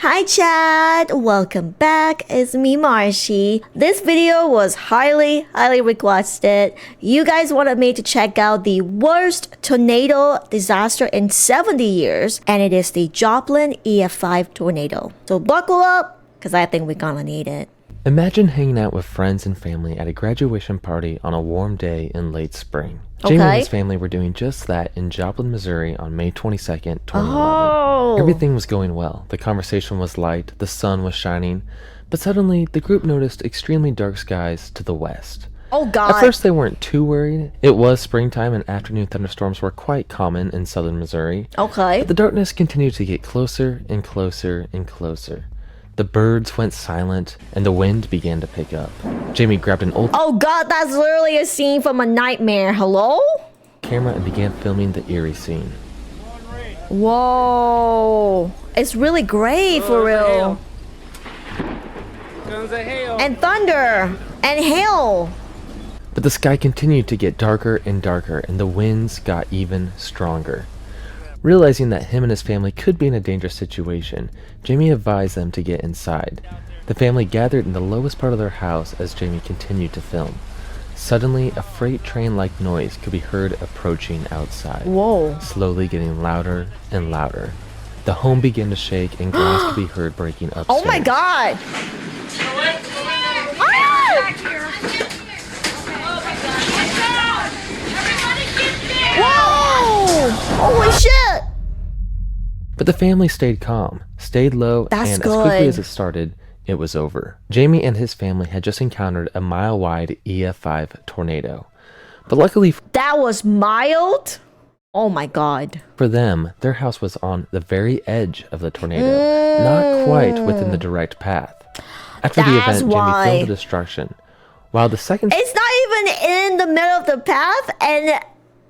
Hi Chad, welcome back. It's me Marshie. This video was highly requested. You guys wanted me to check out the worst tornado disaster in 70 years, and it is the Joplin EF5 tornado. So buckle up, because I think we're gonna need it. Imagine hanging out with friends and family at a graduation party on a warm day in late spring. Jamie and his family were doing just that in Joplin, Missouri on May 22nd, 2011. Everything was going well. The conversation was light, the sun was shining, but suddenly the group noticed extremely dark skies to the west. Oh God. At first they weren't too worried. It was springtime and afternoon thunderstorms were quite common in southern Missouri. Okay. But the darkness continued to get closer and closer and closer. The birds went silent, and the wind began to pick up. Jamie grabbed an old Oh God, that's literally a scene from a nightmare. Hello? camera and began filming the eerie scene. Whoa. It's really great for real. And thunder. And hail. But the sky continued to get darker and darker, and the winds got even stronger. Realizing that him and his family could be in a dangerous situation, Jamie advised them to get inside. The family gathered in the lowest part of their house as Jamie continued to film. Suddenly, a freight train-like noise could be heard approaching outside. Whoa. Slowly getting louder and louder. The home began to shake and glass could be heard breaking upstairs. Oh my God. Whoa! Holy shit! But the family stayed calm, stayed low, That's and good. as quickly as it started, it was over. Jamie and his family had just encountered a mile-wide EF5 tornado. But luckily That was mild? Oh my God. for them, their house was on the very edge of the tornado, not quite within the direct path. After the That's event, why. Jamie filmed the destruction. While the second It's not even in the middle of the path, and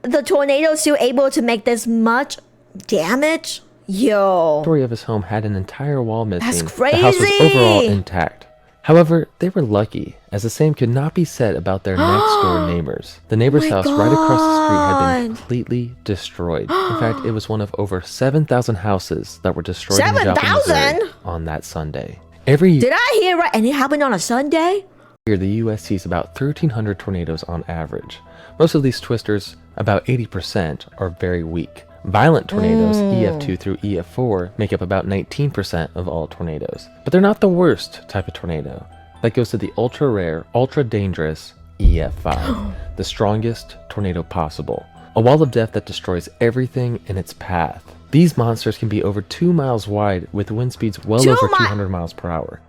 the tornado is still able to make this much damage? Yo. story of his home had an entire wall missing, That's the house was overall crazy. intact. However, they were lucky, as the same could not be said about their next-door neighbors. The neighbor's house right across the street had been completely destroyed. In fact, it was one of over 7,000 houses that were destroyed in Joplin, 7,000? Missouri on that Sunday. Every Did I hear right? And it happened on a Sunday? year, the U.S. sees about 1,300 tornadoes on average. Most of these twisters, about 80%, are very weak. Violent tornadoes, EF2 through EF4, make up about 19% of all tornadoes. But they're not the worst type of tornado. That goes to the ultra-rare, ultra-dangerous EF5, the strongest tornado possible. A wall of death that destroys everything in its path. These monsters can be over 2 miles wide with wind speeds well over 200 miles per hour.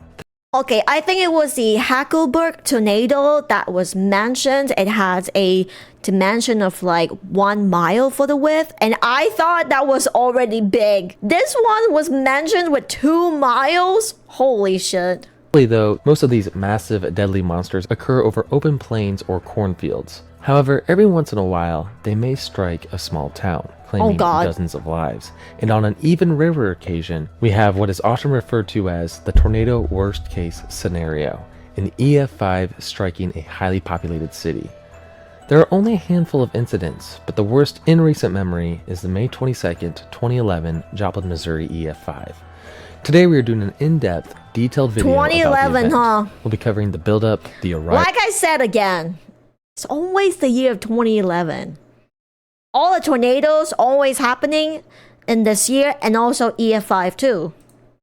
Okay, I think it was the Hackleburg tornado that was mentioned. It has a dimension of like 1 mile for the width, and I thought that was already big. This one was mentioned with 2 miles? Holy shit. Though, most of these massive, deadly monsters occur over open plains or cornfields. However, every once in a while, they may strike a small town, claiming dozens of lives. And on an even rarer occasion, we have what is often referred to as the tornado worst case scenario, an EF5 striking a highly populated city. There are only a handful of incidents, but the worst in recent memory is the May 22nd, 2011 Joplin, Missouri EF5. Today we are doing an in-depth, detailed video about the 2011, event. huh? We'll be covering the build-up, the arrival. Like I said again, it's always the year of 2011. All the tornadoes always happening in this year, and also EF5 too.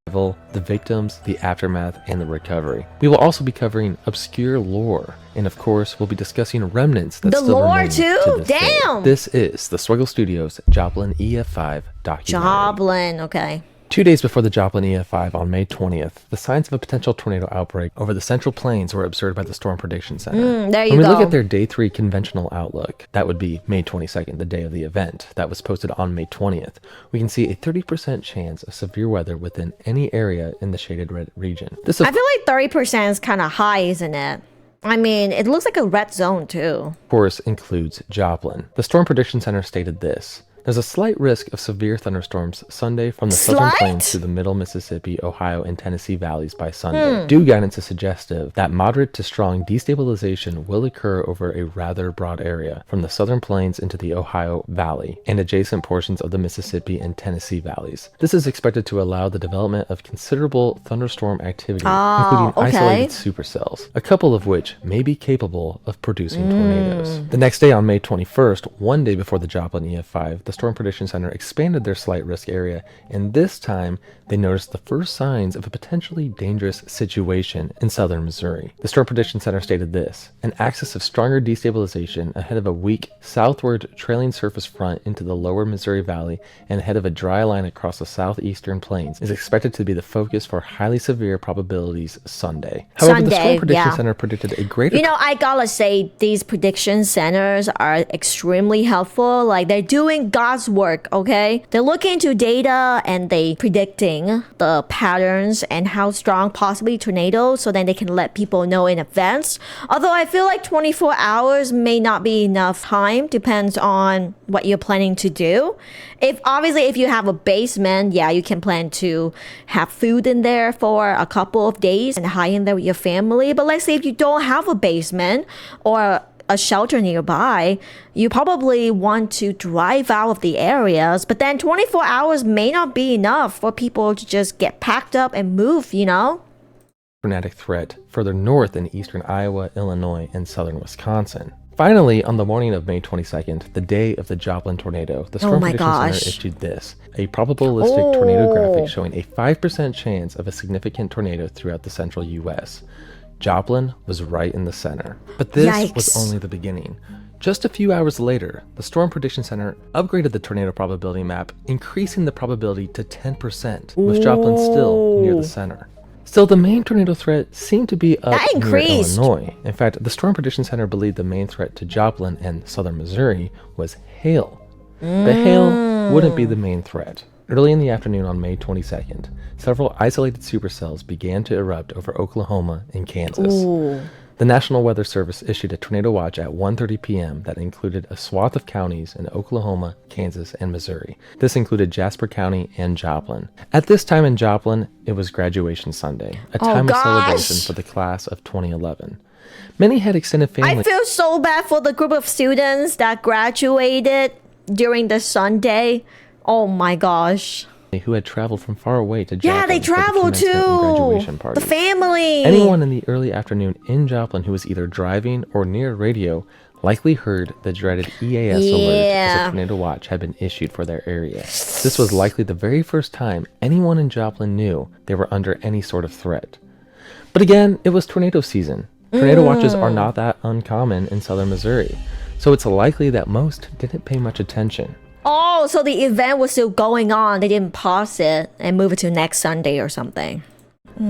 The victims, the aftermath, and the recovery. We will also be covering obscure lore, and of course, we'll be discussing remnants that The still lore remain too? to this day. Damn! This is the Swiggle Studios Joplin EF5 documentary. Joplin, okay. 2 days before the Joplin EF5 on May 20th, the signs of a potential tornado outbreak over the Central Plains were observed by the Storm Prediction Center. There you when we go. look at their Day 3 conventional outlook, that would be May 22nd, the day of the event, that was posted on May 20th, we can see a 30% chance of severe weather within any area in the shaded red region. This I feel like 30% is kind of high, isn't it? I mean, it looks like a red zone too. of course includes Joplin. The Storm Prediction Center stated this: There's a slight risk of severe thunderstorms Sunday from the southern plains to the middle Mississippi, Ohio, and Tennessee valleys by Sunday. Dew guidance is suggestive that moderate to strong destabilization will occur over a rather broad area from the southern plains into the Ohio Valley and adjacent portions of the Mississippi and Tennessee valleys. This is expected to allow the development of considerable thunderstorm activity, including isolated supercells, a couple of which may be capable of producing tornadoes. The next day on May 21st, one day before the Joplin EF5, the Storm Prediction Center expanded their slight risk area, and this time they noticed the first signs of a potentially dangerous situation in southern Missouri. The Storm Prediction Center stated this: an axis of stronger destabilization ahead of a weak southward trailing surface front into the lower Missouri Valley and ahead of a dry line across the southeastern plains is expected to be the focus for highly severe probabilities Sunday. However, the Storm Prediction Center predicted a greater... I gotta say, these prediction centers are extremely helpful. Like, they're doing God's work, okay? They're looking into data and they predicting the patterns and how strong possibly tornadoes, so then they can let people know in advance. Although I feel like 24 hours may not be enough time, depends on what you're planning to do. If you have a basement, yeah, you can plan to have food in there for a couple of days and hide in there with your family. But let's say if you don't have a basement or a shelter nearby, you probably want to drive out of the areas, but then 24 hours may not be enough for people to just get packed up and move, Tornadic threat further north in eastern Iowa, Illinois, and southern Wisconsin. Finally, on the morning of May 22nd, the day of the Joplin tornado, the Storm Prediction Center issued this: a probabilistic tornado graphic showing a 5% chance of a significant tornado throughout the central U.S. Joplin was right in the center. But this was only the beginning. Just a few hours later, the Storm Prediction Center upgraded the tornado probability map, increasing the probability to 10%, with Joplin still near the center. Still, the main tornado threat seemed to be up near Illinois. In fact, the Storm Prediction Center believed the main threat to Joplin and southern Missouri was hail. But hail wouldn't be the main threat. Early in the afternoon on May 22nd, several isolated supercells began to erupt over Oklahoma and Kansas. The National Weather Service issued a tornado watch at 1:30 p.m. that included a swath of counties in Oklahoma, Kansas, and Missouri. This included Jasper County and Joplin. At this time in Joplin, it was graduation Sunday, a time of celebration for the class of 2011. Many had extended family. I feel so bad for the group of students that graduated during the Sunday. Oh my gosh. Who had traveled from far away to Joplin. Yeah, they traveled too. The family. Anyone in the early afternoon in Joplin who was either driving or near radio likely heard the dreaded EAS alert as a tornado watch had been issued for their area. This was likely the very first time anyone in Joplin knew they were under any sort of threat. But again, it was tornado season. Tornado watches are not that uncommon in southern Missouri, so it's likely that most didn't pay much attention. Oh, so the event was still going on. They didn't pause it and move it to next Sunday or something.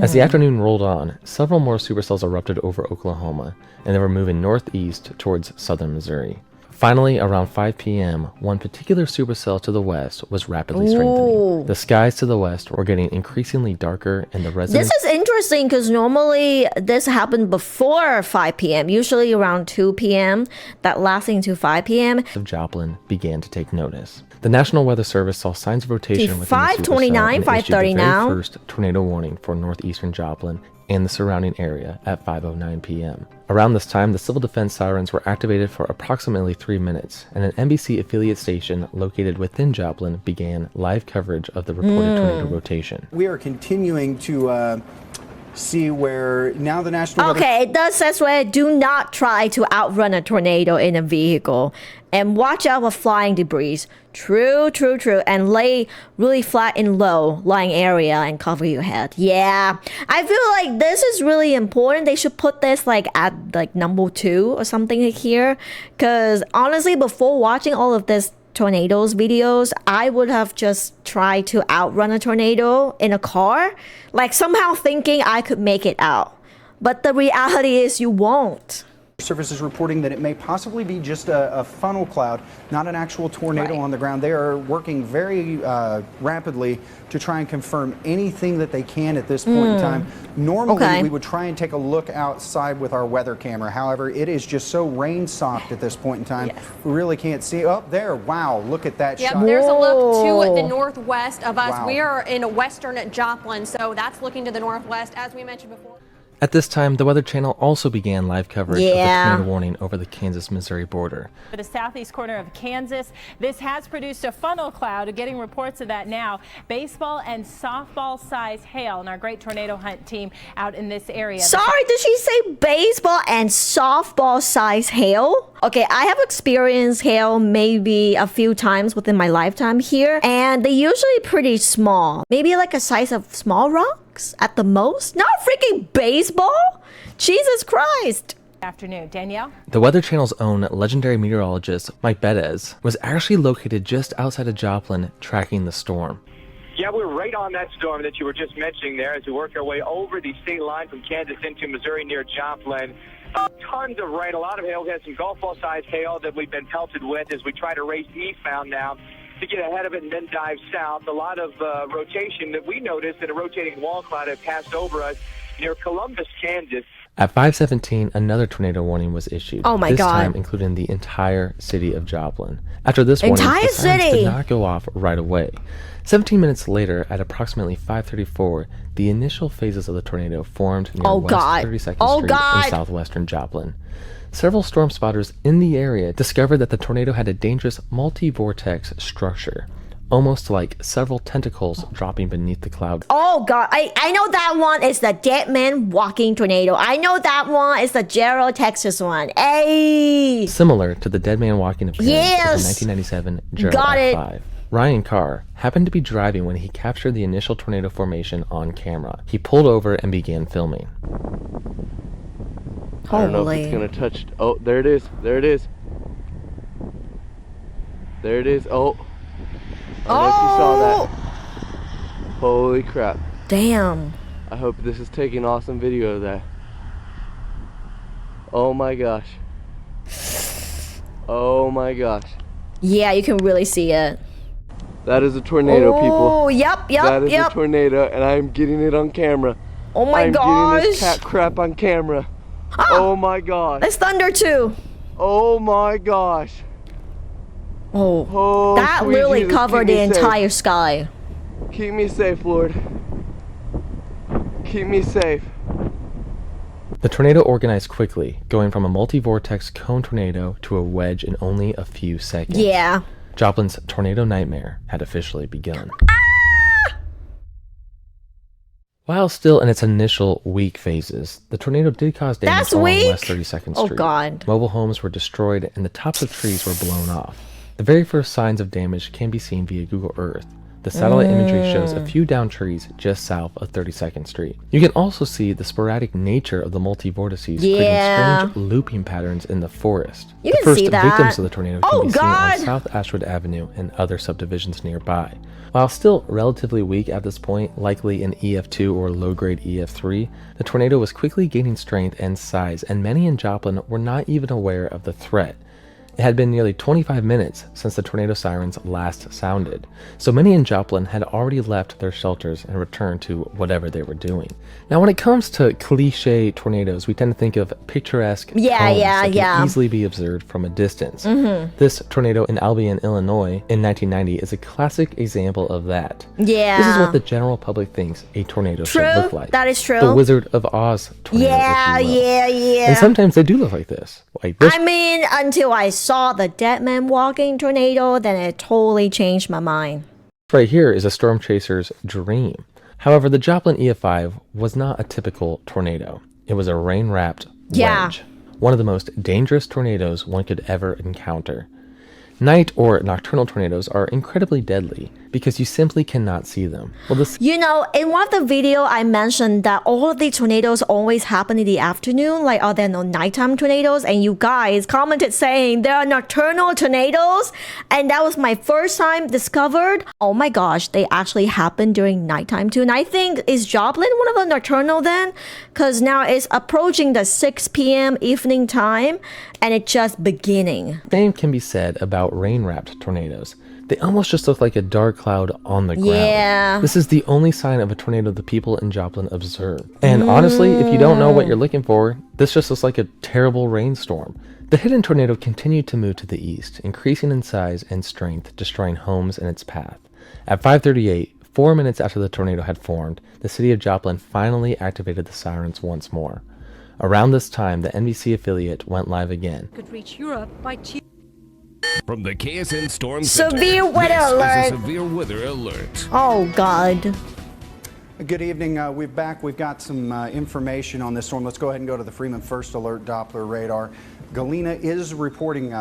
As the afternoon rolled on, several more supercells erupted over Oklahoma, and they were moving northeast towards southern Missouri. Finally, around 5 p.m., one particular supercell to the west was rapidly strengthening. The skies to the west were getting increasingly darker, and the residents... This is interesting because normally this happened before 5 p.m., usually around 2 p.m., that lasting to 5 p.m. of Joplin began to take notice. The National Weather Service saw signs of rotation within the supercell and issued the very first tornado warning for northeastern Joplin and the surrounding area at 5:09 p.m. Around this time, the civil defense sirens were activated for approximately 3 minutes, and an NBC affiliate station located within Joplin began live coverage of the reported tornado rotation. We are continuing to see where now the National Weather... Okay, it does say where do not try to outrun a tornado in a vehicle and watch out for flying debris. True. And lay really flat in low-lying area and cover your head. Yeah, I feel like this is really important. They should put this at number 2 or something here. Because honestly, before watching all of this tornadoes videos, I would have just tried to outrun a tornado in a car, somehow thinking I could make it out. But the reality is you won't. Service is reporting that it may possibly be just a funnel cloud, not an actual tornado on the ground. They are working very rapidly to try and confirm anything that they can at this point in time. Normally, we would try and take a look outside with our weather camera. However, it is just so rain-socked at this point in time. We really can't see. Up there, wow, look at that shot. There's a look to the northwest of us. We are in western Joplin, so that's looking to the northwest, as we mentioned before. At this time, the Weather Channel also began live coverage of the tornado warning over the Kansas-Missouri border. For the southeast corner of Kansas, this has produced a funnel cloud. We're getting reports of that now. Baseball and softball size hail, and our great tornado hunt team out in this area. Sorry, did she say baseball and softball size hail? Okay, I have experienced hail maybe a few times within my lifetime here, and they're usually pretty small. Maybe like a size of small rocks at the most. Not freaking baseball! Jesus Christ! Afternoon. Danielle? The Weather Channel's own legendary meteorologist, Mike Betez, was actually located just outside of Joplin tracking the storm. Yeah, we're right on that storm that you were just mentioning there as we work our way over the state line from Kansas into Missouri near Joplin. Tons of rain, a lot of hail. We had some golf ball size hail that we've been pelted with as we try to race eastbound now to get ahead of it and then dive south. A lot of rotation that we noticed that a rotating wall cloud had passed over us near Columbus, Kansas. At 5:17, another tornado warning was issued. Oh my this God. time including the entire city of Joplin. After this warning, the sirens did not go off right away. 17 minutes later, at approximately 5:34, the initial phases of the tornado formed near West 32nd Street in southwestern Joplin. Several storm spotters in the area discovered that the tornado had a dangerous multi-vortex structure, almost like several tentacles dropping beneath the cloud. Oh God, I know that one is the Dead Man Walking Tornado. I know that one is the Gerald, Texas one. Hey! Similar to the Dead Man Walking appearance of the 1997 Gerald EF5. Ryan Carr happened to be driving when he captured the initial tornado formation on camera. He pulled over and began filming. I don't know if it's gonna touch. Oh, there it is. There it is. There it is. Oh. I don't know if you saw that. Holy crap. Damn. I hope this is taking awesome video of that. Oh my gosh. Oh my gosh. Yeah, you can really see it. That is a tornado, people. Oh, yep. That is a tornado, and I'm getting it on camera. Oh my gosh. I'm getting this cat crap on camera. Oh my gosh. There's thunder too. Oh my gosh. Oh, that really covered the entire sky. Keep me safe, Lord. Keep me safe. The tornado organized quickly, going from a multi-vortex cone tornado to a wedge in only a few seconds. Yeah. Joplin's tornado nightmare had officially begun. While still in its initial weak phases, the tornado did cause damage along West 32nd Street. Oh God. Mobile homes were destroyed and the tops of trees were blown off. The very first signs of damage can be seen via Google Earth. The satellite imagery shows a few downed trees just south of 32nd Street. You can also see the sporadic nature of the multi-vortices creating strange looping patterns in the forest. You the can first see that. victims of the tornado can be seen on South Ashwood Avenue and other subdivisions nearby. While still relatively weak at this point, likely an EF2 or low-grade EF3, the tornado was quickly gaining strength and size, and many in Joplin were not even aware of the threat. It had been nearly 25 minutes since the tornado sirens last sounded, so many in Joplin had already left their shelters and returned to whatever they were doing. Now, when it comes to cliche tornadoes, we tend to think of picturesque cones that can easily be observed from a distance. This tornado in Albion, Illinois in 1990 is a classic example of that. Yeah. This is what the general public thinks a tornado should look like. That is true. The Wizard of Oz tornado, if you will. Yeah. And sometimes they do look like this. Like this. I mean, until I saw the Dead Man Walking Tornado, then it totally changed my mind. Right here is a storm chaser's dream. However, the Joplin EF5 was not a typical tornado. It was a rain-wrapped wedge. One of the most dangerous tornadoes one could ever encounter. Night or nocturnal tornadoes are incredibly deadly. because you simply cannot see them. Well, this, you know, in one of the video I mentioned that all of the tornadoes always happen in the afternoon. Like, are there no nighttime tornadoes? And you guys commented saying there are nocturnal tornadoes, and that was my first time discovered. Oh my gosh, they actually happen during nighttime too. And I think, is Joplin one of the nocturnal then? Because now it's approaching the 6 p.m. evening time, and it's just beginning. Same can be said about rain-wrapped tornadoes. They almost just look like a dark cloud on the ground. Yeah. This is the only sign of a tornado the people in Joplin observe. And honestly, if you don't know what you're looking for, this just looks like a terrible rainstorm. The hidden tornado continued to move to the east, increasing in size and strength, destroying homes in its path. At 5:38, 4 minutes after the tornado had formed, the city of Joplin finally activated the sirens once more. Around this time, the NBC affiliate went live again. Could reach Europe by Tuesday. From the KSN Storm Severe Center, weather this alert. is a severe weather alert. Oh God. Good evening. We've got some information on this storm. Let's go ahead and go to the Freeman First Alert Doppler radar. Galena is reporting,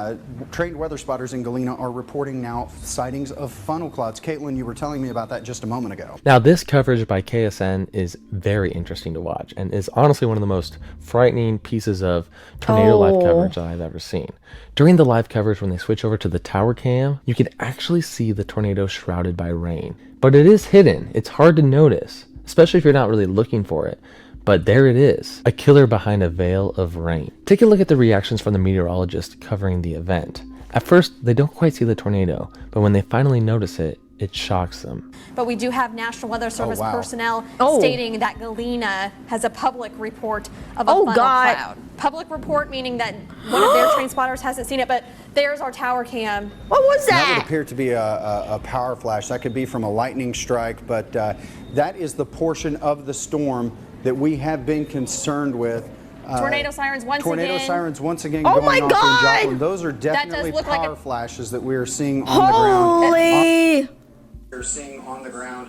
trained weather spotters in Galena are reporting now sightings of funnel clouds. Caitlin, you were telling me about that just a moment ago. Now, this coverage by KSN is very interesting to watch and is honestly one of the most frightening pieces of tornado live coverage that I've ever seen. During the live coverage, when they switch over to the tower cam, you can actually see the tornado shrouded by rain. But it is hidden. It's hard to notice, especially if you're not really looking for it. But there it is, a killer behind a veil of rain. Take a look at the reactions from the meteorologists covering the event. At first, they don't quite see the tornado, but when they finally notice it, it shocks them. But we do have National Weather Service personnel stating that Galena has a public report of a funnel cloud. Public report meaning that one of their trained spotters hasn't seen it, but there's our tower cam. What was that? That would appear to be a power flash. That could be from a lightning strike, but that is the portion of the storm that we have been concerned with. Tornado sirens once again. Tornado sirens once again going off in Joplin. Those are definitely power flashes that we are seeing on the ground. We're seeing on the ground.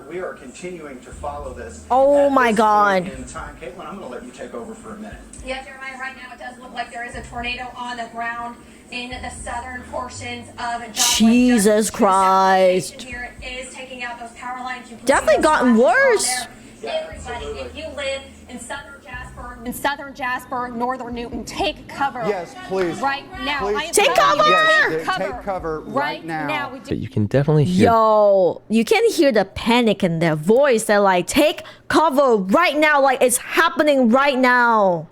We are continuing to follow this. Oh my God. In time. Caitlin, I'm going to let you take over for a minute. Yeah, Jeremiah, right now it does look like there is a tornado on the ground in the southern portions of Joplin. Jesus Christ. Here it is taking out those power lines. You can definitely gotten worse. Everybody, if you live in southern Jasper, northern Newton, take cover. Yes, please. Right now. Please. Take cover. Yes, take cover right now. But you can definitely hear... Yo, you can hear the panic in their voice. They're like, take cover right now. Like, it's happening right now.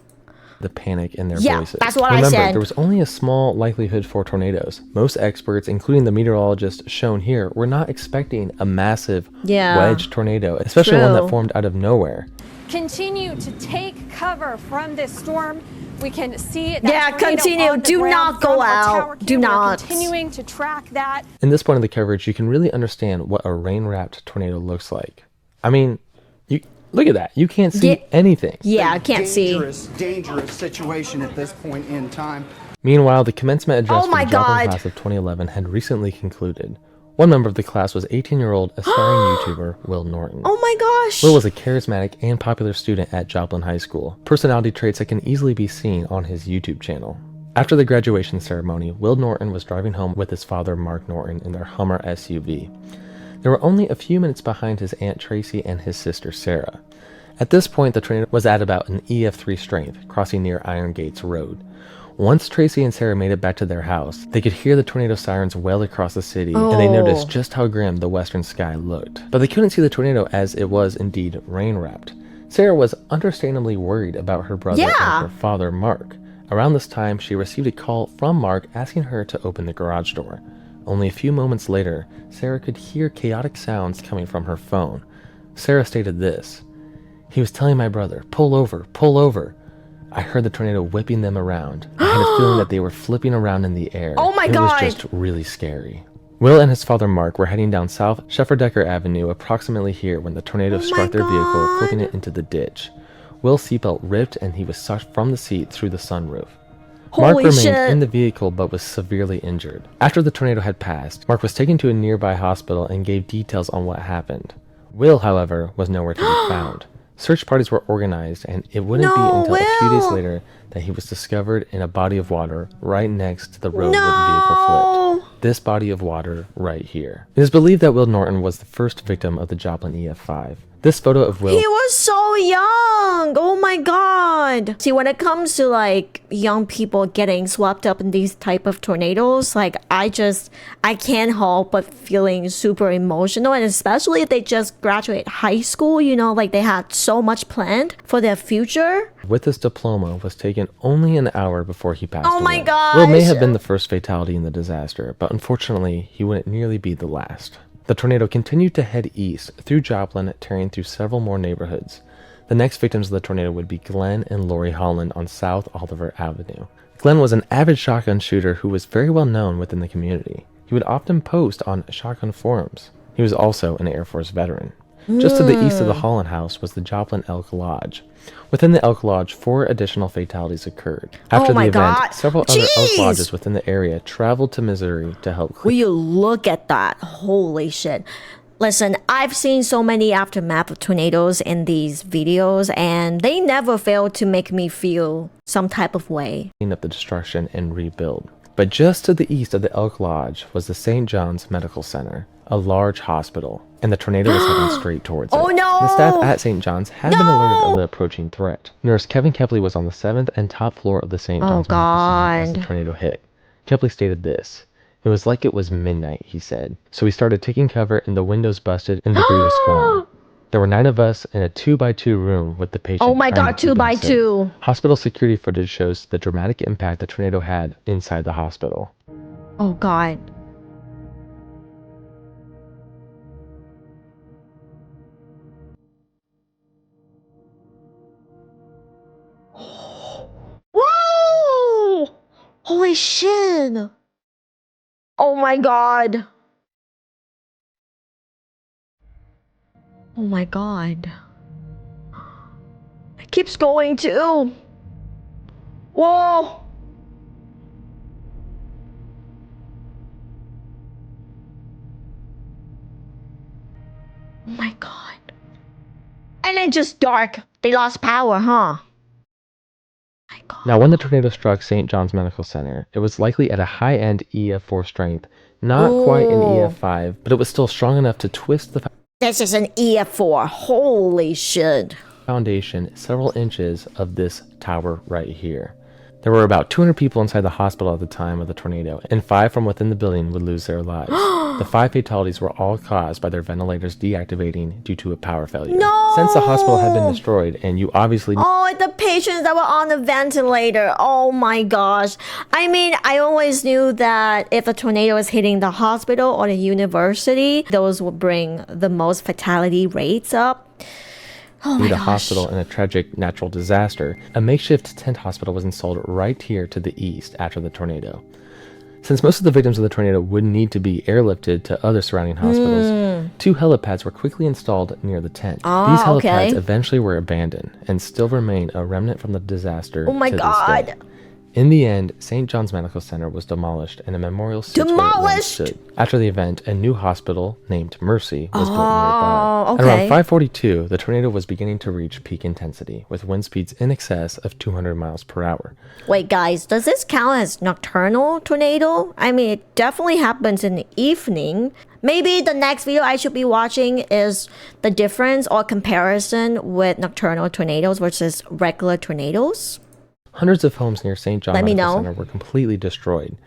The panic in their yeah, voices. That's what Remember, I said. There was only a small likelihood for tornadoes. Most experts, including the meteorologist shown here, were not expecting a massive wedge tornado, especially one that formed out of nowhere. Continue to take cover from this storm. We can see that. Yeah, continue. Do not go out. Do not. Continuing to track that. In this point of the coverage, you can really understand what a rain-wrapped tornado looks like. I mean, look at that. You can't see anything. Yeah, I can't see. Dangerous situation at this point in time. Meanwhile, the commencement address for the Joplin class of 2011 had recently concluded. One member of the class was 18-year-old aspiring YouTuber Will Norton. Oh my gosh! Will was a charismatic and popular student at Joplin High School, personality traits that can easily be seen on his YouTube channel. After the graduation ceremony, Will Norton was driving home with his father Mark Norton in their Hummer SUV. They were only a few minutes behind his Aunt Tracy and his sister Sarah. At this point, the tornado was at about an EF5 strength, crossing near Iron Gates Road. Once Tracy and Sarah made it back to their house, they could hear the tornado sirens wail across the city, and they noticed just how grim the western sky looked. But they couldn't see the tornado as it was indeed rain-wrapped. Sarah was understandably worried about her brother and her father, Mark. Around this time, she received a call from Mark asking her to open the garage door. Only a few moments later, Sarah could hear chaotic sounds coming from her phone. Sarah stated this: "He was telling my brother, pull over, pull over. I heard the tornado whipping them around. I had a feeling that they were flipping around in the air. Oh my God. It was just really scary." Will and his father Mark were heading down South Shefferdecker Avenue approximately here when the tornado struck their vehicle, flipping it into the ditch. Will's seatbelt ripped and he was sucked from the seat through the sunroof. Mark remained in the vehicle but was severely injured. After the tornado had passed, Mark was taken to a nearby hospital and gave details on what happened. Will, however, was nowhere to be found. Search parties were organized, and it wouldn't be until a few days later that he was discovered in a body of water right next to the road where the vehicle flipped. this body of water right here. It is believed that Will Norton was the first victim of the Joplin EF5. This photo of Will... He was so young! Oh my god! See, when it comes to like young people getting swept up in these type of tornadoes, like I can't help but feeling super emotional, and especially if they just graduate high school, you know, like they had so much planned for their future. With his diploma was taken only an hour before he passed away. Oh my gosh! Will may have been the first fatality in the disaster, but unfortunately, he wouldn't nearly be the last. The tornado continued to head east through Joplin, tearing through several more neighborhoods. The next victims of the tornado would be Glenn and Lori Holland on South Oliver Avenue. Glenn was an avid shotgun shooter who was very well known within the community. He would often post on shotgun forums. He was also an Air Force veteran. Just to the east of the Holland house was the Joplin Elk Lodge. Within the Elk Lodge, 4 additional fatalities occurred. After the event, several other Elk Lodges within the area traveled to Missouri to help Will you look at that? Holy shit. Listen, I've seen so many aftermath of tornadoes in these videos, and they never fail to make me feel some type of way. Clean up the destruction and rebuild. But just to the east of the Elk Lodge was the St. John's Medical Center, a large hospital, and the tornado was heading straight towards it. Oh no! The staff at St. John's had been alerted of the approaching threat. Nurse Kevin Kepley was on the 7th and top floor of the St. John's Medical Center as the tornado hit. Kepley stated this: "It was like it was midnight," he said. "So we started taking cover and the windows busted and debris was flying. There were 9 of us in a 2x2 room with the patient." Oh my god, 2x2. Hospital security footage shows the dramatic impact the tornado had inside the hospital. Oh god. Whoa! Holy shit! Oh my god. Oh my god. It keeps going too. Whoa! Oh my god. And then just dark. They lost power, huh? My god. Now, when the tornado struck St. John's Medical Center, it was likely at a high-end EF4 strength, not quite an EF5, but it was still strong enough to twist the This is an EF4. Holy shit. foundation several inches of this tower right here. There were about 200 people inside the hospital at the time of the tornado, and 5 from within the building would lose their lives. The 5 fatalities were all caused by their ventilators deactivating due to a power failure. No! Since the hospital had been destroyed, and you obviously... Oh, the patients that were on the ventilator. Oh my gosh. I mean, I always knew that if a tornado is hitting the hospital or the university, those would bring the most fatality rates up. Oh my the gosh. hospital in a tragic natural disaster, a makeshift tent hospital was installed right here to the east after the tornado. Since most of the victims of the tornado would need to be airlifted to other surrounding hospitals, 2 helipads were quickly installed near the tent. These helipads eventually were abandoned and still remain a remnant from the disaster. Oh my to god. This day. In the end, St. John's Medical Center was demolished and a memorial sits where it once stood. After the event, a new hospital named Mercy was built nearby. At around 5:42, the tornado was beginning to reach peak intensity, with wind speeds in excess of 200 miles per hour. Wait, guys, does this count as nocturnal tornado? I mean, it definitely happens in the evening. Maybe the next video I should be watching is the difference or comparison with nocturnal tornadoes versus regular tornadoes. Hundreds of homes near St. John Medical Center were completely destroyed.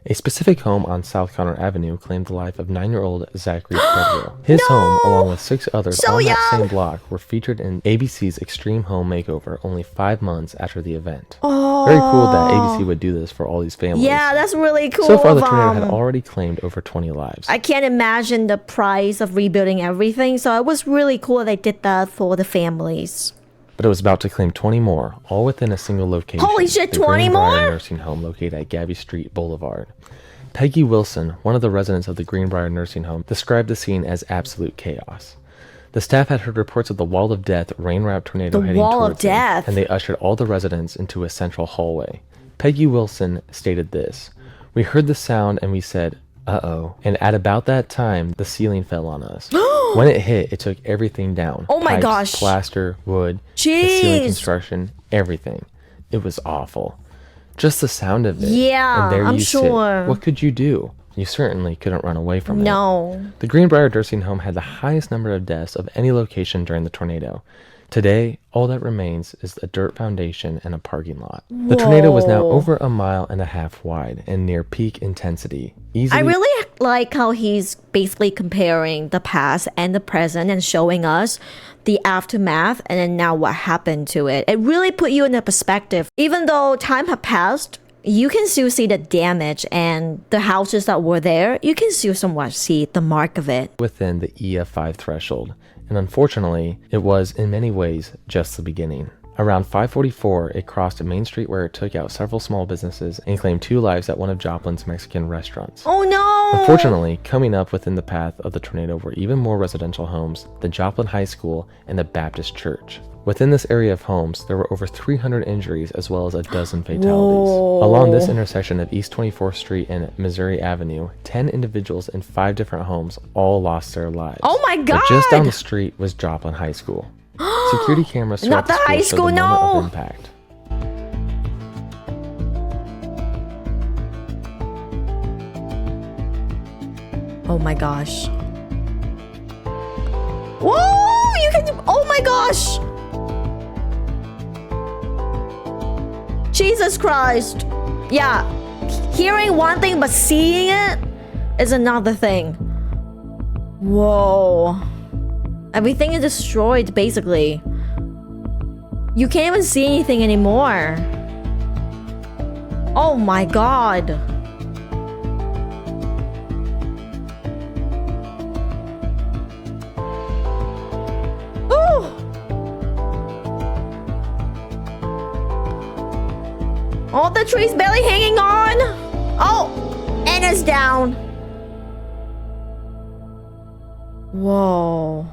A specific home on South Connor Avenue claimed the life of 9-year-old Zachary Treadwell. His home, along with 6 others on that same block, were featured in ABC's Extreme Home Makeover only 5 months after the event. Very cool that ABC would do this for all these families. Yeah, that's really cool. So far, the tornado had already claimed over 20 lives. I can't imagine the price of rebuilding everything, so it was really cool they did that for the families. But it was about to claim 20 more, all within a single location. Holy shit, the 20 Greenbrier more? Nursing Home located at Gabby Street Boulevard. Peggy Wilson, one of the residents of the Greenbrier Nursing Home, described the scene as absolute chaos. The staff had heard reports of the wall of death rain-wrapped tornado heading towards them, and they ushered all the residents into a central hallway. Peggy Wilson stated this: "We heard the sound and we said, uh-oh. And at about that time, the ceiling fell on us. When it hit, it took everything down. Oh my gosh. Plaster, wood, Jeez. the ceiling construction, everything. It was awful. Just the sound of it. Yeah, and there I'm you sure. sit. What could you do? You certainly couldn't run away from it. No. The Greenbrier nursing home had the highest number of deaths of any location during the tornado. Today, all that remains is a dirt foundation and a parking lot. The tornado was now over 1.5 miles wide and near peak intensity. I really like how he's basically comparing the past and the present and showing us the aftermath and then now what happened to it. It really put you in a perspective. Even though time had passed, you can still see the damage and the houses that were there. You can still somewhat see the mark of it. Within the EF5 threshold. And unfortunately, it was in many ways just the beginning. Around 5:44, it crossed a main street where it took out several small businesses and claimed 2 lives at one of Joplin's Mexican restaurants. Oh no! Unfortunately, coming up within the path of the tornado were even more residential homes, the Joplin High School, and the Baptist Church. Within this area of homes, there were over 300 injuries as well as a dozen fatalities. Whoa. Along this intersection of East 24th Street and Missouri Avenue, 10 individuals in 5 different homes all lost their lives. Oh my God! But just down the street was Joplin High School. Security cameras throughout Not the high school school, showed the moment no! of impact. Oh my gosh. Whoa! You can... Oh my gosh! Jesus Christ. Yeah. Hearing one thing but seeing it is another thing. Whoa. Everything is destroyed, basically. You can't even see anything anymore. Oh my God. Ooh. Oh, the tree's barely hanging on. Oh, and it's down. Whoa.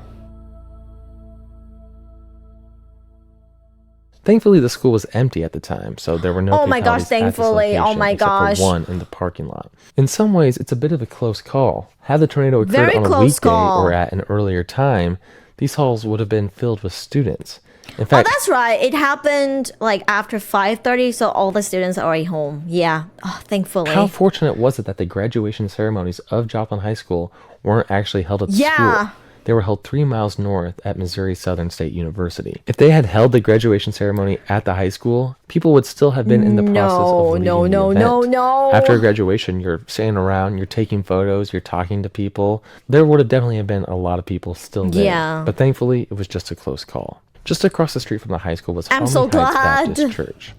Thankfully, the school was empty at the time, so there were no Oh my gosh, fatalities at this thankfully. Oh location, my except gosh. for one in the parking lot. In some ways, it's a bit of a close call. Had the tornado occurred Very on a close weekday call. or at an earlier time, these halls would have been filled with students. In fact, Oh, that's right. It happened like after 5:30, so all the students are already home. Yeah. Oh, thankfully. how fortunate was it that the graduation ceremonies of Joplin High School weren't actually held at the Yeah. school? They were held 3 miles north at Missouri Southern State University. If they had held the graduation ceremony at the high school, people would still have been in the process of leaving the event. No. After graduation, you're standing around, you're taking photos, you're talking to people. There would have definitely been a lot of people still there. Yeah. But thankfully, it was just a close call. Just across the street from the high school was I'm Harmony so Heights glad. Baptist Church.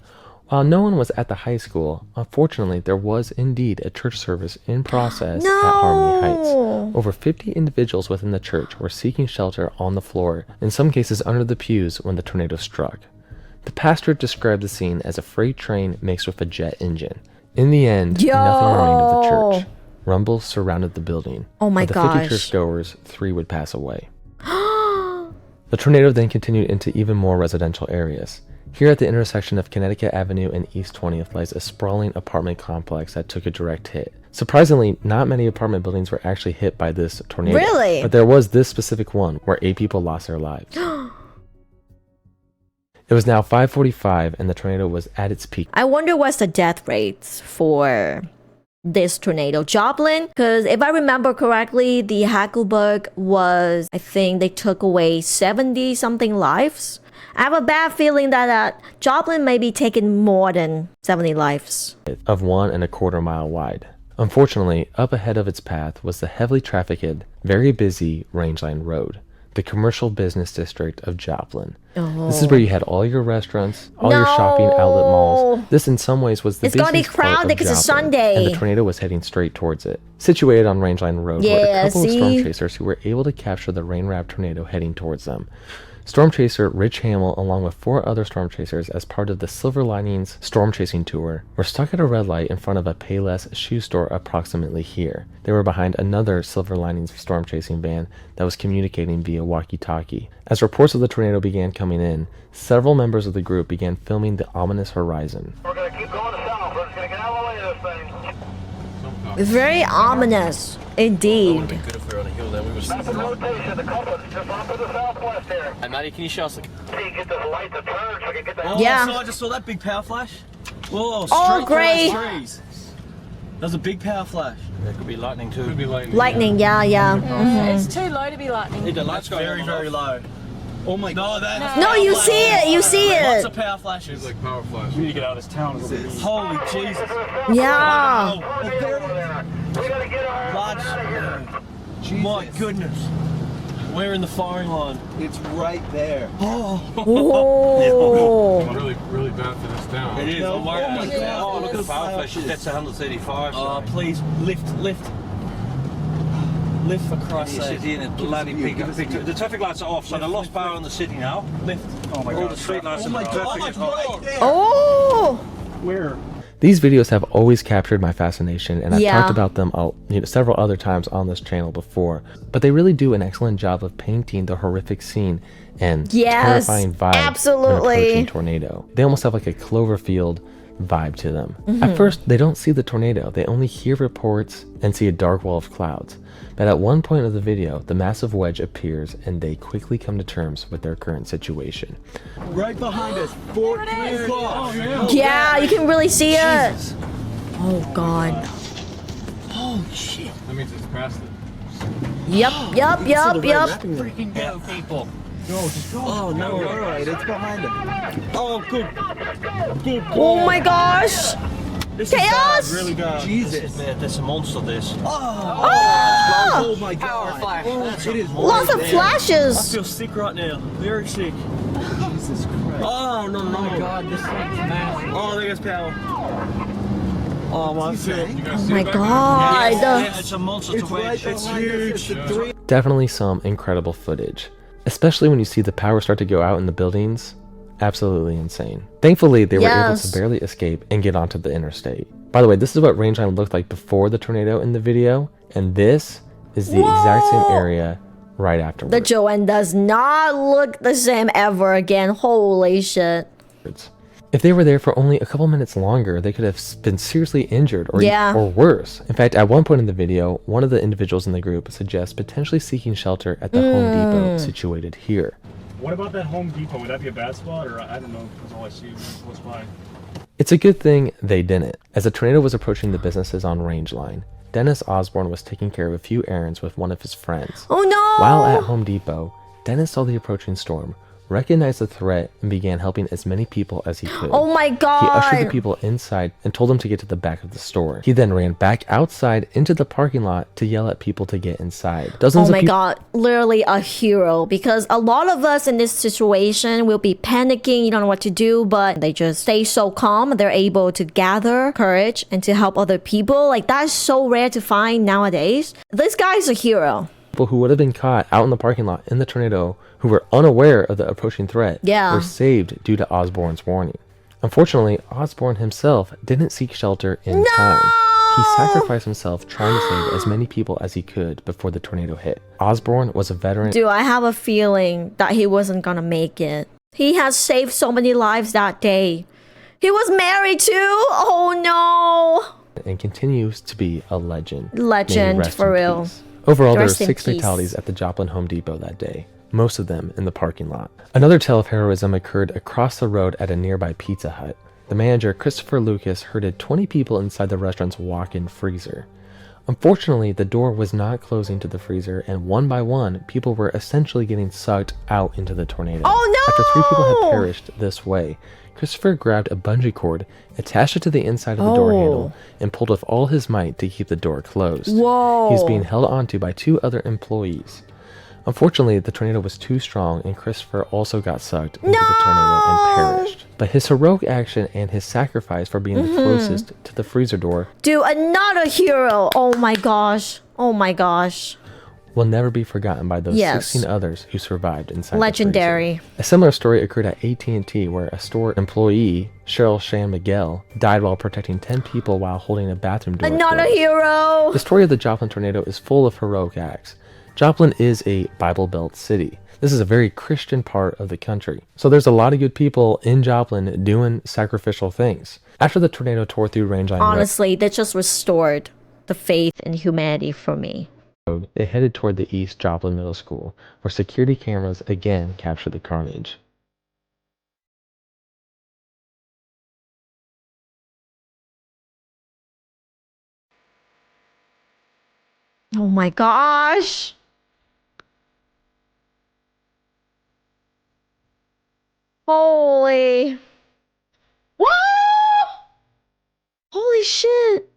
While no one was at the high school, unfortunately, there was indeed a church service in process at Harmony Heights. Over 50 individuals within the church were seeking shelter on the floor, in some cases under the pews, when the tornado struck. The pastor described the scene as a freight train mixed with a jet engine. In the end, nothing remained of the church. Rumble surrounded the building. Oh my Of the 50 gosh. churchgoers, 3 would pass away. The tornado then continued into even more residential areas. Here at the intersection of Connecticut Avenue and East 20th lies a sprawling apartment complex that took a direct hit. Surprisingly, not many apartment buildings were actually hit by this tornado. Really? But there was this specific one where 8 people lost their lives. It was now 5:45 and the tornado was at its peak. I wonder what's the death rates for this tornado. Joplin, because if I remember correctly, the Hackleburg was, I think they took away 70 something lives. I have a bad feeling that Joplin may be taking more than 70 lives. Of 1.25 miles wide. Unfortunately, up ahead of its path was the heavily trafficked, very busy Rangeline Road, the commercial business district of Joplin. This is where you had all your restaurants, all your shopping outlet malls. This in some ways was the It's gonna be busiest part of crowded 'cause it's Joplin, Sunday. and the tornado was heading straight towards it. Situated on Rangeline Road were a couple of storm chasers who were able to capture the rain-wrapped tornado heading towards them. Storm chaser Rich Hamill, along with 4 other storm chasers as part of the Silver Linings storm chasing tour, were stuck at a red light in front of a Payless shoe store approximately here. They were behind another Silver Linings storm chasing van that was communicating via walkie-talkie. As reports of the tornado began coming in, several members of the group began filming the ominous horizon. We're going to keep going south. We're just going to get out of the way of this thing. Very ominous, indeed. Good if we were on a hill then. We That's the rotation. The compass just off to the southwest here. Hey, Matty, can you show us? See, get this light to turn so I can get that. Yeah. So I just saw that big power flash. Whoa, Oh, great. Trees. There's a big power flash. There could be lightning too. Could be lightning. Lightning, yeah. It's too low to be lightning. The light's very, very low. Oh my god. No, you see it, you see Lots it. of power flashes. It's like power flash. We need to get out of this town. Holy Jesus. Yeah. Large. My goodness. We're in the firing line. It's right there. Oh. Really, really bad for this town. It is. I'm worried. Oh my God. Oh, look at the power flashes. That's 135. Oh, please. Lift. Lift for Christ's sake. City and bloody big. The traffic lights are off, so they lost power in the city now. Lift. Oh my All God. the street lights and the traffic is off. Oh. Where? These videos have always captured my fascination, and I've Yeah. talked about them several other times on this channel before, but they really do an excellent job of painting the horrific scene and terrifying vibe absolutely. of an approaching tornado. They almost have like a Cloverfield vibe to them. At first, they don't see the tornado, they only hear reports and see a dark wall of clouds. But at one point of the video, the massive wedge appears and they quickly come to terms with their current situation. Right behind us. 4 o'clock. Yeah, you can really see it. Oh god. Holy shit. That means it's past it. Yep. Freaking go, people. Go, just go. Oh, no, alright. It's behind them. Oh, good. Good. Oh my gosh. This Chaos! is bad, really bad. Jesus. That's a monster, this. Oh my god. Power flash. It is Lots of I flashes. feel sick right now. Very sick. Jesus Christ. Oh, no. Oh my god, this thing's massive. Oh, there goes power. Oh, my foot. Oh my god. Yeah, it's a monster to wait. It's huge. Definitely some incredible footage, especially when you see the power start to go out in the buildings. Absolutely insane. Thankfully, they were able to barely escape and get onto the interstate. By the way, this is what Rangeline looked like before the tornado in the video, and this is the exact same area right afterwards. The Joanne does not look the same ever again. Holy shit. If they were there for only a couple minutes longer, they could have been seriously injured or worse. In fact, at one point in the video, one of the individuals in the group suggests potentially seeking shelter at the Home Depot situated here. What about that Home Depot? Would that be a bad spot, or I don't know? That's all I see. What's by? It's a good thing they didn't. As the tornado was approaching the businesses on Rangeline, Dennis Osborne was taking care of a few errands with one of his friends. Oh no! While at Home Depot, Dennis saw the approaching storm, recognized the threat, and began helping as many people as he could. Oh my god! He ushered the people inside and told them to get to the back of the store. He then ran back outside into the parking lot to yell at people to get inside. Dozens oh of my god, literally a hero, because a lot of us in this situation will be panicking, you don't know what to do, but they just stay so calm. They're able to gather courage and to help other people. Like, that's so rare to find nowadays. This guy's a hero. People who would have been caught out in the parking lot in the tornado, who were unaware of the approaching threat, were saved due to Osborne's warning. Unfortunately, Osborne himself didn't seek shelter in time. He sacrificed himself trying to save as many people as he could before the tornado hit. Osborne was a veteran. Dude, I have a feeling that he wasn't gonna make it. He has saved so many lives that day. He was married too? Oh no! And continues to be a legend. May he Legend, rest for in real. peace. Overall, there were Rest in 6 peace. fatalities at the Joplin Home Depot that day, most of them in the parking lot. Another tale of heroism occurred across the road at a nearby Pizza Hut. The manager, Christopher Lucas, herded 20 people inside the restaurant's walk-in freezer. Unfortunately, the door was not closing to the freezer, and one by one, people were essentially getting sucked out into the tornado. Oh no! After 3 people had perished this way, Christopher grabbed a bungee cord, attached it to the inside of the door handle, and pulled with all his might to keep the door closed. Whoa! He's being held onto by 2 other employees. Unfortunately, the tornado was too strong, and Christopher also got sucked into the tornado and perished. But his heroic action and his sacrifice for being the closest to the freezer door, Dude, another hero! Oh my gosh. Oh my gosh. will never be forgotten by those Yes. 16 others who survived inside Legendary. the freezer. A similar story occurred at AT&T, where a store employee, Cheryl Shan Miguel, died while protecting 10 people while holding a bathroom door Another closed. hero! The story of the Joplin tornado is full of heroic acts. Joplin is a Bible Belt city. This is a very Christian part of the country. So there's a lot of good people in Joplin doing sacrificial things. After the tornado tore through Rangeline Honestly, that just restored the faith in humanity for me. Road, they headed toward the East Joplin Middle School, where security cameras again captured the carnage. Oh my gosh. Holy. What? Holy shit.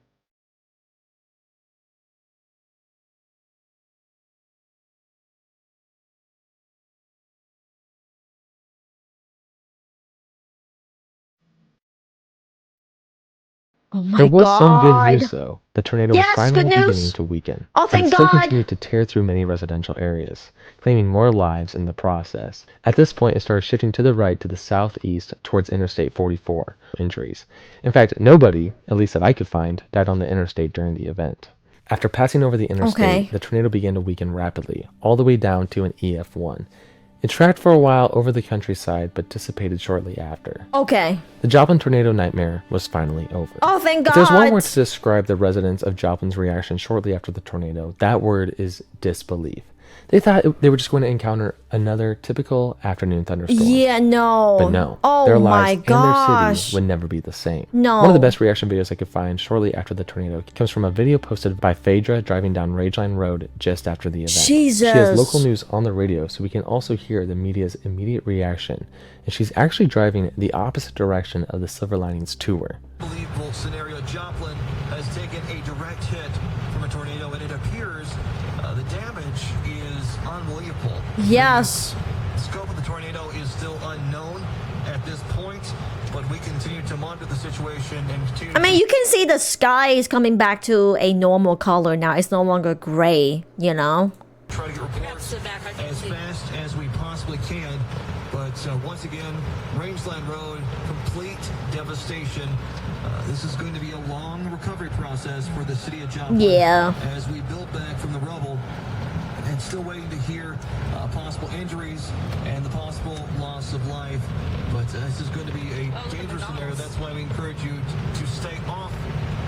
Oh my There was God. some good news, though. The tornado was finally good beginning news. to weaken. Oh, But thank it still God. continued to tear through many residential areas, claiming more lives in the process. At this point, it started shifting to the right to the southeast towards Interstate 44. Injuries. In fact, nobody, at least that I could find, died on the interstate during the event. After passing over the interstate, the tornado began to weaken rapidly, all the way down to an EF1. It tracked for a while over the countryside, but dissipated shortly after. Okay. The Joplin tornado nightmare was finally over. Oh, thank God. If there's one word to describe the residents of Joplin's reaction shortly after the tornado, that word is disbelief. They thought they were just going to encounter another typical afternoon thunderstorm. Yeah, no. But no, Oh their my lives gosh. and their city would never be the same. No. One of the best reaction videos I could find shortly after the tornado comes from a video posted by Phaedra driving down Rangeline Road just after the event. Jesus. She has local news on the radio, so we can also hear the media's immediate reaction. And she's actually driving the opposite direction of the Silver Linings tour. Unbelievable scenario. Joplin has taken a direct hit from a tornado, and it appears the damage is unbelievable. Yes. The scope of the tornado is still unknown at this point, but we continue to monitor the situation and continue. I mean, you can see the sky is coming back to a normal color now. It's no longer gray, you know? Try to get reports as fast as we possibly can. But once again, Rangeline Road, complete devastation. This is going to be a long recovery process for the city of Joplin. Yeah. As we build back from the rubble, and still waiting to hear possible injuries and the possible loss of life. But this is going to be a dangerous scenario. That's why we encourage you to stay off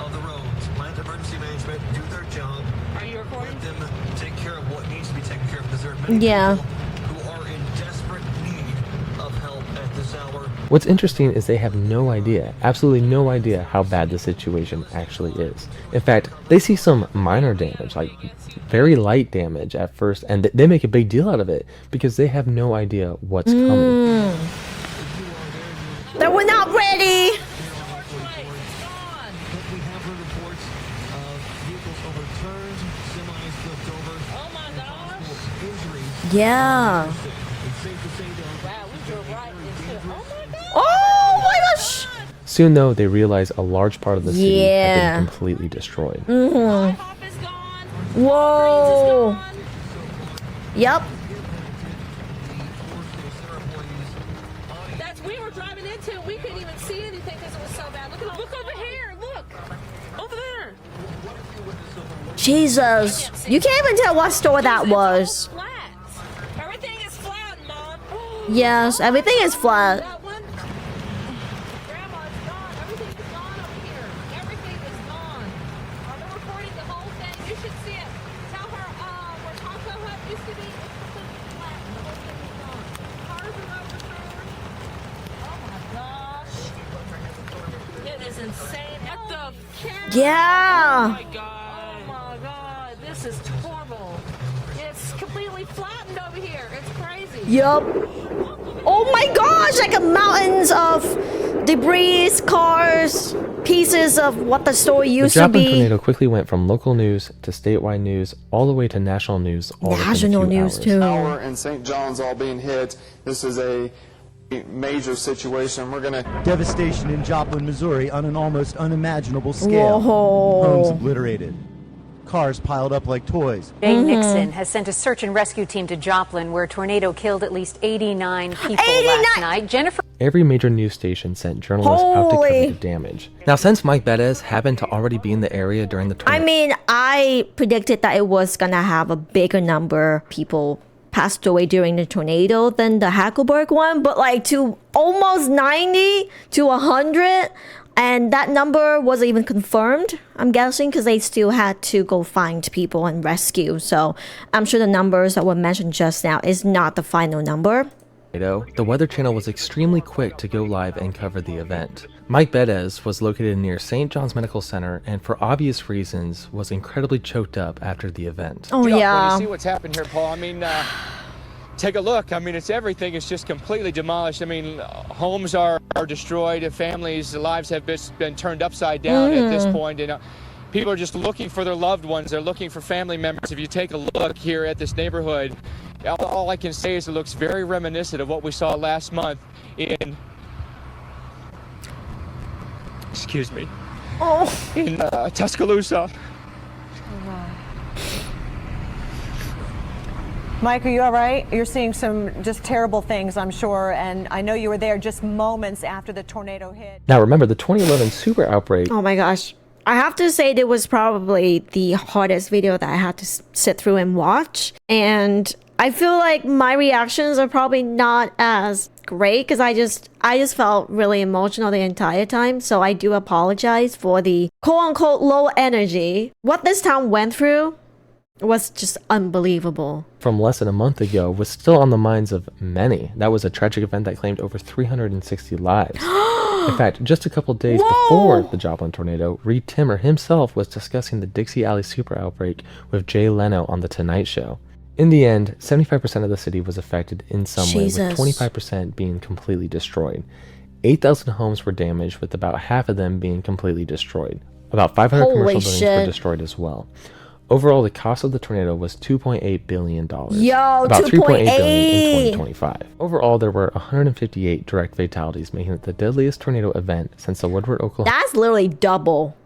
of the roads. Let emergency management do their job. Are you recording? Let them take care of what needs to be taken care of, because there are many people who are in desperate need of help at this hour. What's interesting is they have no idea, absolutely no idea how bad the situation actually is. In fact, they see some minor damage, like very light damage at first, and they make a big deal out of it because they have no idea what's coming. That we're not ready. Yeah. Oh my gosh! Soon, though, they realize a large part of the city had been completely destroyed. Whoa! Yep. We were driving into it. We couldn't even see anything because it was so bad. Look over here. Look. Over there. Jesus. You can't even tell what store that was. Everything is flat, Mom. Yes, everything is flat. Grandma's gone. Everything is gone over here. Everything is gone. I've been recording the whole thing. You should see it. Tell her where Taco Hut used to be. It's completely flat. The whole thing is gone. Cars are overturned. Oh my gosh. It is insane. What the fuck? Yeah. Oh my god. This is horrible. It's completely flattened over here. It's crazy. Yup. Oh my gosh, like mountains of debris, cars, pieces of what the store used the to Joplin be. tornado quickly went from local news to statewide news, all the way to national news. National news too. Tower and St. John's all being hit. This is a major situation. We're gonna devastation in Joplin, Missouri, on an almost unimaginable scale. Whoa. Homes obliterated. Cars piled up like toys. Jay Nixon has sent a search and rescue team to Joplin, where a tornado killed at least 89 people last night. Jennifer. Every major news station sent journalists out to cover the damage. Now, since Mike Bettis happened to already be in the area during the tornado, I mean, I predicted that it was gonna have a bigger number of people passed away during the tornado than the Hackleburg one, but like to almost 90 to 100. And that number wasn't even confirmed, I'm guessing, because they still had to go find people and rescue. So I'm sure the numbers that were mentioned just now is not the final number. the Weather Channel was extremely quick to go live and cover the event. Mike Betez was located near St. John's Medical Center and for obvious reasons was incredibly choked up after the event. Oh yeah. When you see what's happened here, Paul, I mean, take a look. I mean, it's everything is just completely demolished. I mean, homes are destroyed, families' lives have been turned upside down at this point, and people are just looking for their loved ones. They're looking for family members. If you take a look here at this neighborhood, all I can say is it looks very reminiscent of what we saw last month in, excuse me, in Tuscaloosa. Mike, are you all right? You're seeing some just terrible things, I'm sure, and I know you were there just moments after the tornado hit. Now remember, the 2011 super outbreak. Oh my gosh. I have to say it was probably the hardest video that I had to sit through and watch. And I feel like my reactions are probably not as great because I just felt really emotional the entire time. So I do apologize for the quote-unquote low energy. What this town went through was just unbelievable. From less than a month ago was still on the minds of many. That was a tragic event that claimed over 360 lives. In fact, just a couple days before the Joplin tornado, Reed Timmer himself was discussing the Dixie Alley super outbreak with Jay Leno on The Tonight Show. In the end, 75% of the city was affected in some way, with 25% being completely destroyed. 8,000 homes were damaged, with about half of them being completely destroyed. About 500 commercial buildings were destroyed as well. Overall, the cost of the tornado was $2.8 billion. Yo, about $3.8 billion in 2.8. 2025. Overall, there were 158 direct fatalities, making it the deadliest tornado event since the Woodward, Oklahoma. That's literally double.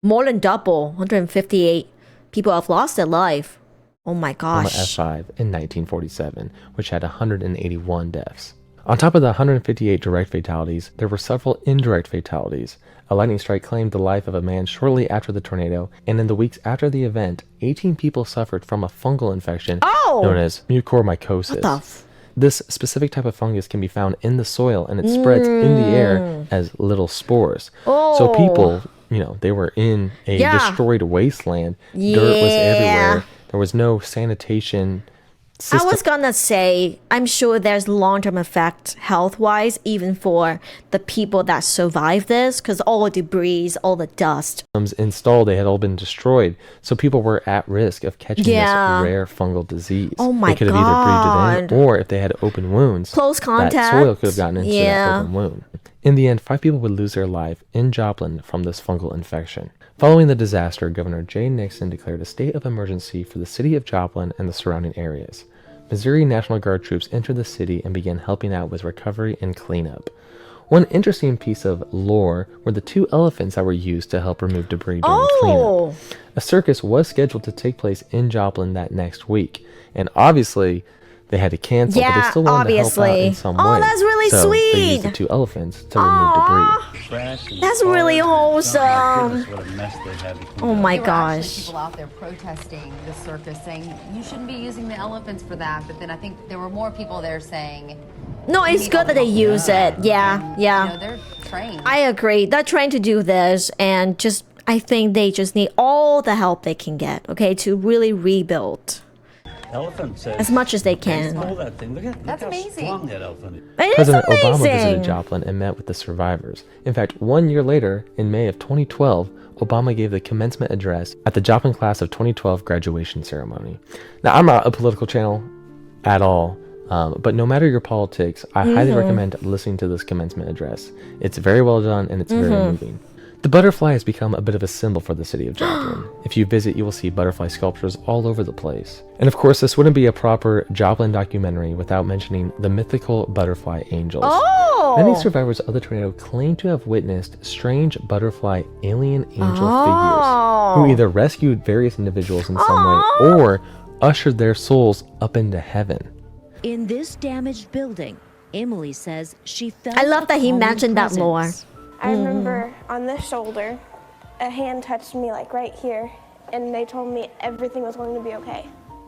More than double. 158 people have lost their life. Oh my gosh. EF5 in 1947, which had 181 deaths. On top of the 158 direct fatalities, there were several indirect fatalities. A lightning strike claimed the life of a man shortly after the tornado, and in the weeks after the event, 18 people suffered from a fungal infection known as mucormycosis. This specific type of fungus can be found in the soil, and it spreads in the air as little spores. So people, they were in a destroyed wasteland. Dirt was everywhere. There was no sanitation system. I was gonna say, I'm sure there's long-term effect health-wise, even for the people that survive this, because all the debris, all the dust. Installed, they had all been destroyed, so people were at risk of catching this rare fungal disease. Oh my god! They could have either breathed it in, or if they had open wounds, close contact, that soil could have gotten into that open wound. In the end, 5 people would lose their life in Joplin from this fungal infection. Following the disaster, Governor Jay Nixon declared a state of emergency for the city of Joplin and the surrounding areas. Missouri National Guard troops entered the city and began helping out with recovery and cleanup. One interesting piece of lore were the 2 elephants that were used to help remove debris during cleanup. A circus was scheduled to take place in Joplin that next week, and obviously they had to cancel, but they still wanted to help out in some way. Oh, that's really so sweet. They used the 2 elephants to remove debris. That's really wholesome. Oh my gosh. People out there protesting the circus, saying you shouldn't be using the elephants for that. But then I think there were more people there saying, no, it's good that they use it. Yeah. They're trained. I agree. They're trained to do this, and I think they just need all the help they can get, okay, to really rebuild. Elephant as much as they can. That thing. Look how strong that elephant is. President Obama visited Joplin and met with the survivors. In fact, 1 year later, in May of 2012, Obama gave the commencement address at the Joplin class of 2012 graduation ceremony. Now, I'm not a political channel at all, but no matter your politics, I highly recommend listening to this commencement address. It's very well done and it's very moving. The butterfly has become a bit of a symbol for the city of Joplin. If you visit, you will see butterfly sculptures all over the place. And of course, this wouldn't be a proper Joplin documentary without mentioning the mythical butterfly angels. Many survivors of the tornado claim to have witnessed strange butterfly alien angel figures who either rescued various individuals in some way or ushered their souls up into heaven. In this damaged building, Emily says she felt I love that he mentioned that lore. I remember on this shoulder, a hand touched me like right here, and they told me everything was going to be okay.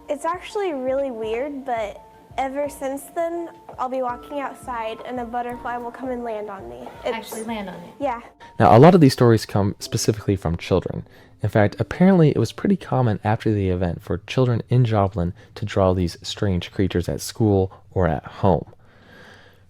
It's actually really weird, but ever since then, I'll be walking outside and a butterfly will come and land on me. Actually land on you? Yeah. Now, a lot of these stories come specifically from children. In fact, apparently it was pretty common after the event for children in Joplin to draw these strange creatures at school or at home.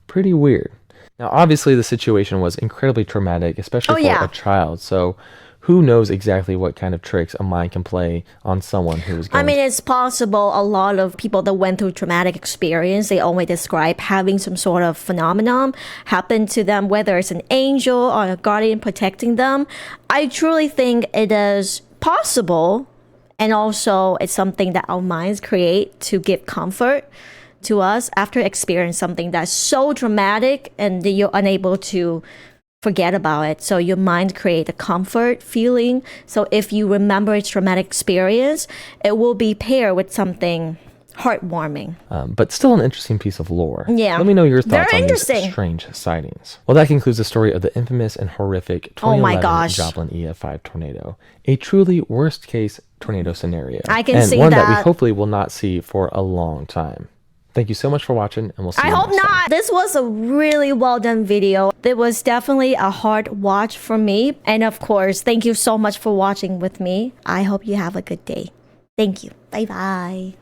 Pretty weird. Now, obviously the situation was incredibly traumatic, especially for a child, so who knows exactly what kind of tricks a mind can play on someone who is going... I mean, it's possible a lot of people that went through traumatic experience, they always describe having some sort of phenomenon happen to them, whether it's an angel or a guardian protecting them. I truly think it is possible, and also it's something that our minds create to give comfort to us after experiencing something that's so traumatic and that you're unable to forget about it. So your mind create a comfort feeling. So if you remember a traumatic experience, it will be paired with something heartwarming. But still an interesting piece of lore. Yeah. Let me know your thoughts Very on these interesting. strange sightings. Well, that concludes the story of the infamous and horrific 2011 Joplin EF5 tornado. A truly worst case tornado scenario. I can and see one that. that we hopefully will not see for a long time. Thank you so much for watching, and we'll see you I hope next time. not. This was a really well done video. It was definitely a hard watch for me. And of course, thank you so much for watching with me. I hope you have a good day. Thank you. Bye bye.